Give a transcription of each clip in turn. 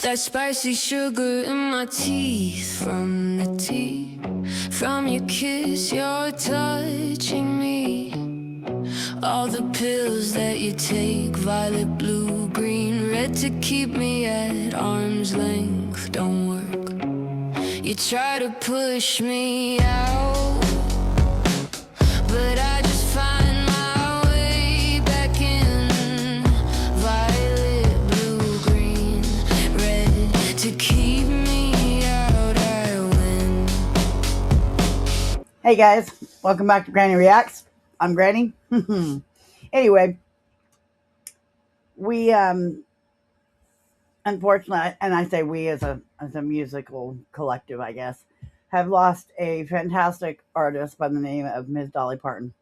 That spicy sugar in my teeth from the tea. From your kiss, you're touching me. All the pills that you take, violet, blue, green, red, to keep me at arm's length, don't work. You try to push me out, but I just find my way back in. Violet, blue, green, red, to keep me out, I win. Hey guys, welcome back to Granny Reacts. I'm Granny. Anyway, we unfortunately, and I say we as a musical collective, I guess, have lost a fantastic artist by the name of Ms. Dolly Parton.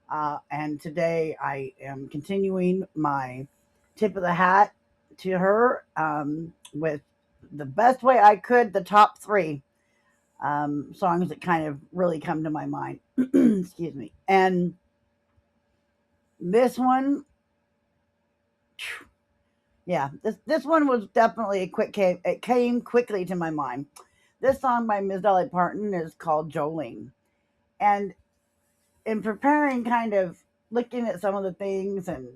And today I am continuing my tip of the hat to her with the best way I could, the top three songs that kind of really come to my mind. Excuse me. And this one, yeah, this one was definitely it came quickly to my mind. This song by Ms. Dolly Parton is called Jolene. And in preparing, kind of looking at some of the things and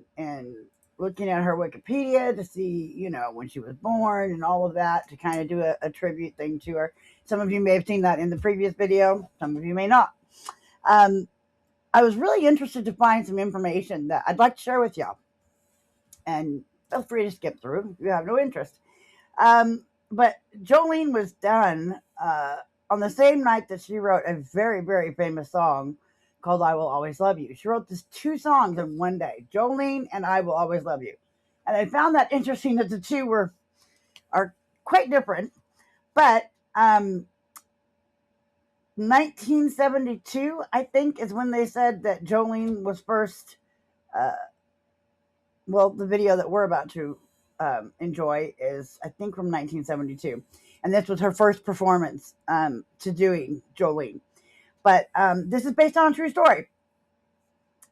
looking at her Wikipedia to see, when she was born and all of that, to kind of do a tribute thing to her. Some of you may have seen that in the previous video. Some of you may not. I was really interested to find some information that I'd like to share with y'all. And feel free to skip through if you have no interest. But Jolene was done on the same night that she wrote a very, very famous song called I Will Always Love You. She wrote these two songs in one day, Jolene and I Will Always Love You. And I found that interesting that the two are quite different. But 1972, I think, is when they said that Jolene was first, the video that we're about to enjoy is, I think, from 1972. And this was her first performance to doing Jolene. But this is based on a true story.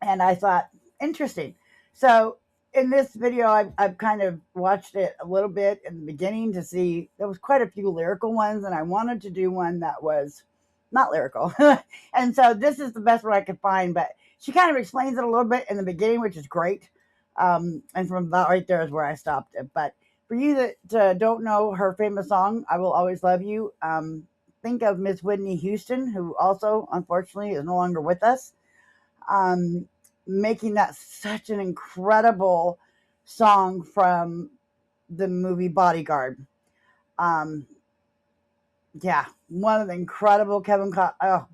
And I thought, interesting. So in this video, I've kind of watched it a little bit in the beginning to see, there was quite a few lyrical ones, and I wanted to do one that was not lyrical. And so this is the best one I could find, but she kind of explains it a little bit in the beginning, which is great. And from about right there is where I stopped it. But for you that don't know her famous song, I Will Always Love You, think of Miss Whitney Houston, who also, unfortunately, is no longer with us, making that such an incredible song from the movie Bodyguard. Yeah, one of the incredible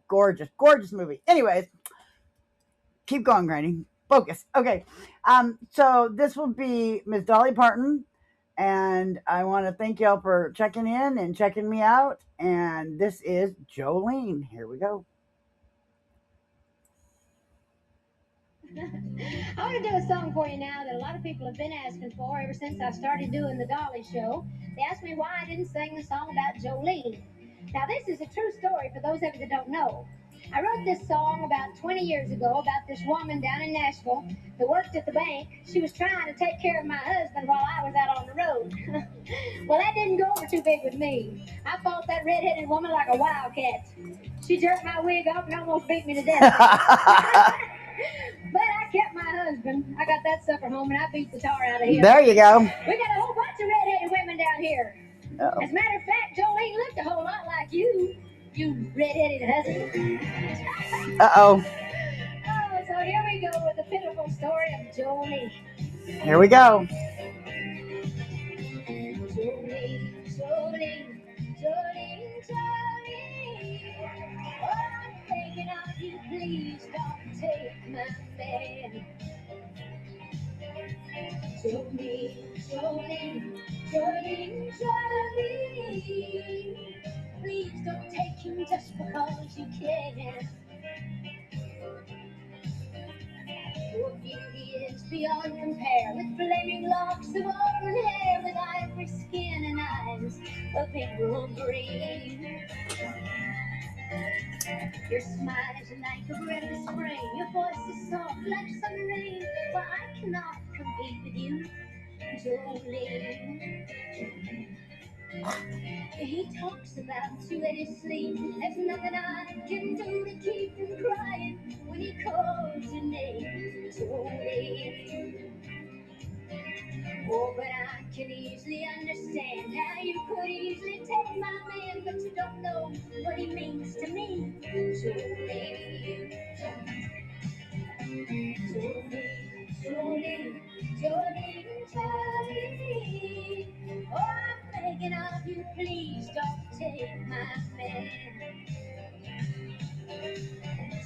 gorgeous, gorgeous movie. Anyways, keep going, Granny. Focus. Okay. So this will be Miss Dolly Parton, and I want to thank y'all for checking in and checking me out. And this is Jolene. Here we go. I want to do a song for you now that a lot of people have been asking for ever since I started doing the Dolly show. They asked me why I didn't sing the song about Jolene. Now, this is a true story for those of you that don't know. I wrote this song about 20 years ago about this woman down in Nashville that worked at the bank. She was trying to take care of my husband while I was out on the road. Well, that didn't go over too big with me. I fought that red-headed woman like a wildcat. She jerked my wig off and almost beat me to death. But I kept my husband. I got that sucker home and I beat the tar out of him. There you go. We got a whole bunch of red-headed women down here. Uh-oh. As a matter of fact, Jolene looked a whole lot like you red-headed husband. Uh-oh. Oh, so here we go with the pitiful story of Jolene. Here we go. Jolene, Jolene, Jolene, Jolene. Oh, I'm thinking of you, please don't take my man. Jolene, Jolene, Jolene, Jolene. Please don't take him just because you can. Your beauty is beyond compare, with flaming locks of auburn hair, with ivory skin and eyes of emerald green. Your smile is like a breath of spring, your voice is soft like summer rain. Well, I cannot compete with you, Jolene. He talks about you in his sleep. There's nothing I can do to keep from crying when he calls your name, Jolene. Oh, but I can easily understand how you could easily take my man, but you don't know what he means to me, Jolene. Jolene, Jolene, Jolene, Jolene. Oh, I'm begging of you, please don't take my man.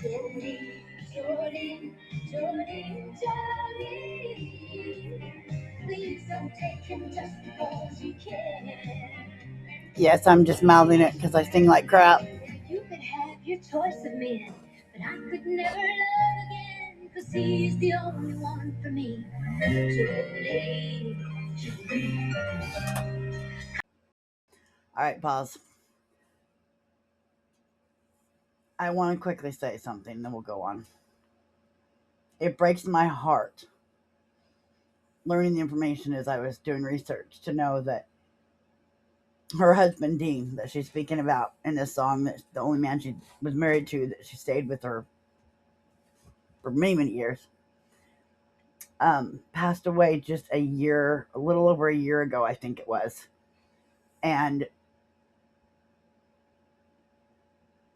Jolene, Jolene, Jolene, Jolene. Please don't take him just because you can. Yes, I'm just mouthing it because I sing like crap. You could have your choice of men, but I could never love again, cause he's the only one for me. Jolene. All right, pause. I want to quickly say something, then we'll go on. It breaks my heart learning the information as I was doing research to know that her husband, Dean, that she's speaking about in this song, that the only man she was married to, that she stayed with her for many, many years, passed away just a little over a year ago, I think it was. And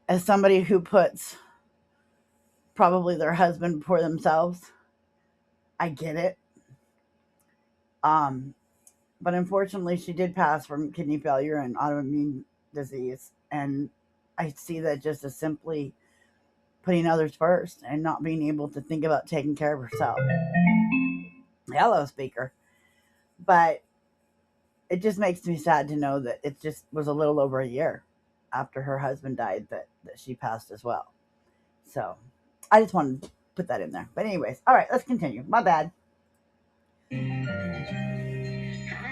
as somebody who puts probably their husband before themselves, I get it. But unfortunately, she did pass from kidney failure and autoimmune disease. And I see that just as simply putting others first and not being able to think about taking care of herself. Hello, speaker. But it just makes me sad to know that it just was a little over a year after her husband died that she passed as well. So I just wanted to put that in there. But anyways, all right, let's continue. My bad. I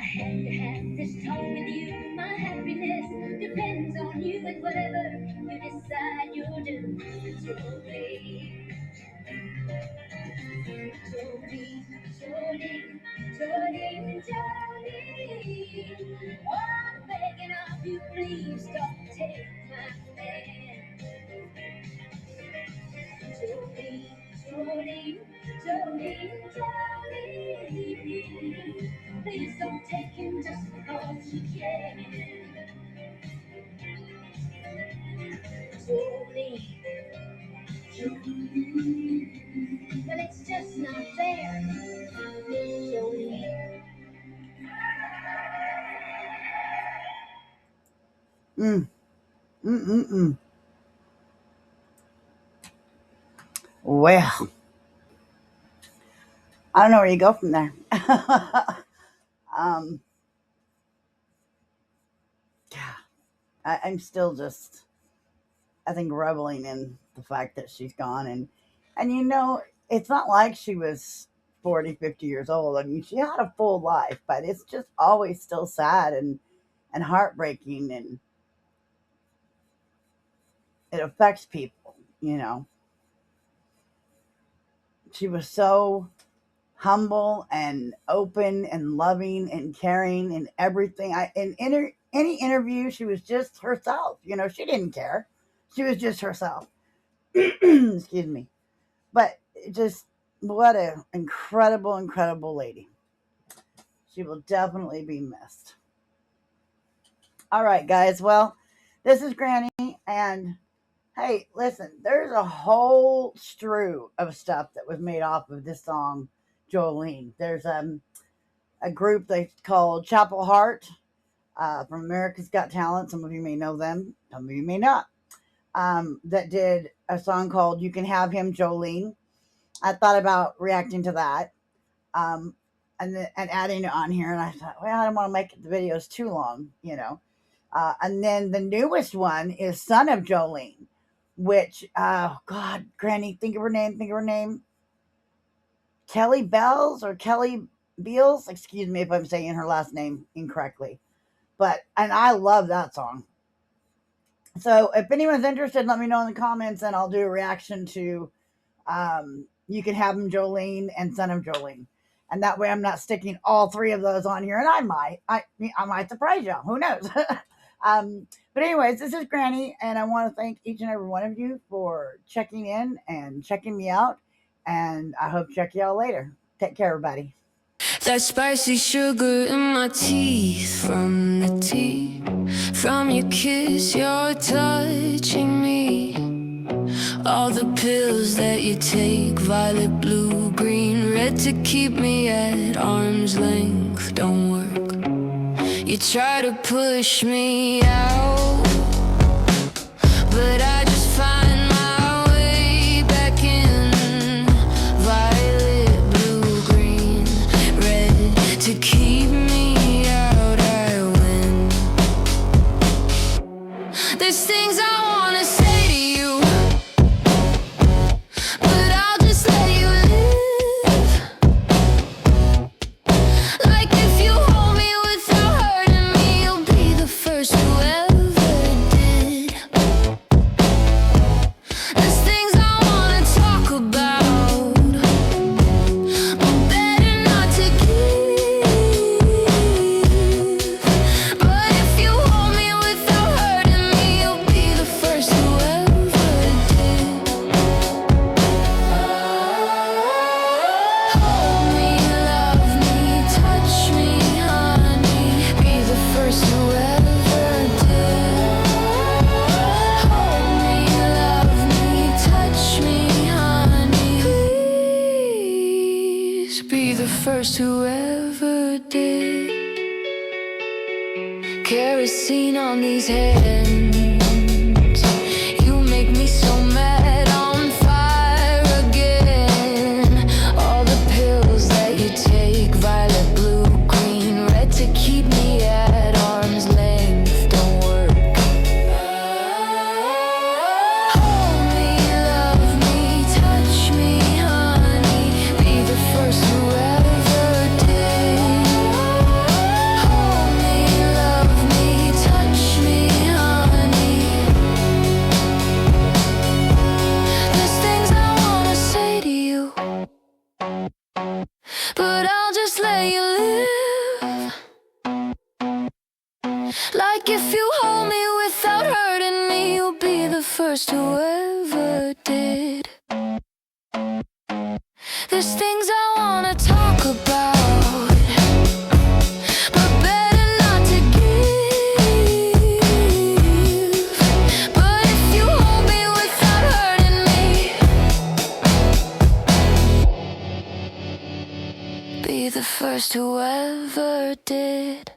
had to have this talk with you. My happiness depends on you, and whatever you decide you'll do. Jolene, Jolene, Jolene, Jolene, Jolene. Oh, I'm begging of you, please don't take my man. Jolene, Jolene, Jolene, Jolene. Please don't take him just because you can. Jolene, Jolene. Well, it's just not fair. Jolene. Mm, mm, mm, mm. Well, I don't know where you go from there. um, yeah, I'm still just, I think, reveling in the fact that she's gone. And it's not like she was 40, 50 years old. I mean, she had a full life, but it's just always still sad and heartbreaking, and it affects people. She was so humble and open and loving and caring and everything. Any interview, she was just herself. She didn't care. She was just herself. Excuse me. But just what an incredible, incredible lady. She will definitely be missed. All right, guys. Well, this is Granny, and hey, listen, there's a whole strew of stuff that was made off of this song, Jolene. There's a group they called Chapel Heart from America's Got Talent. Some of you may know them, some of you may not. That did a song called "You Can Have Him, Jolene." I thought about reacting to that and adding it on here, and I thought, well, I don't want to make the videos too long. And then the newest one is "Son of Jolene," which, God, Granny, think of her name. Kelly Bells or Kelly Beals. Excuse me if I'm saying her last name incorrectly. And I love that song. So if anyone's interested, let me know in the comments, and I'll do a reaction to "You Can Have Him, Jolene" and "Son of Jolene." And that way I'm not sticking all three of those on here, and I might surprise y'all. Who knows? But anyways, this is Granny, and I want to thank each and every one of you for checking in and checking me out. And I hope to check y'all later. Take care, everybody. That spicy sugar in my teeth from the tea, from your kiss, you're touching me. All the pills that you take, violet, blue, green, red, to keep me at arm's length, don't work. You try to push me out, but I just find my way back in. Violet, blue, green, red, to keep me out, I win. There's things I wanna say to you, but I'll just let you live. Like if you hold me without hurting me, you'll be the first who ever did. There's things I wanna talk about, but better not to give. But if you hold me without hurting me, you'll be the first who ever did. Hold me, love me, touch me, honey, be the first who ever did. Hold me, love me, touch me, honey, please be the first who ever did. Kerosene on these hands, you make me so mad, on fire again. All the pills that you take, violet, blue, green, red, to keep me at arm's length, don't work. Hold me, love me, touch me, honey, be the first who ever did. Hold me, love me, touch me, honey. There's things I wanna say to you, but I'll just let you live. Like if you hold me without hurting me, you'll be the first who ever did. There's things I wanna talk about, but better not to give. But if you hold me without hurting me, be the first who ever did.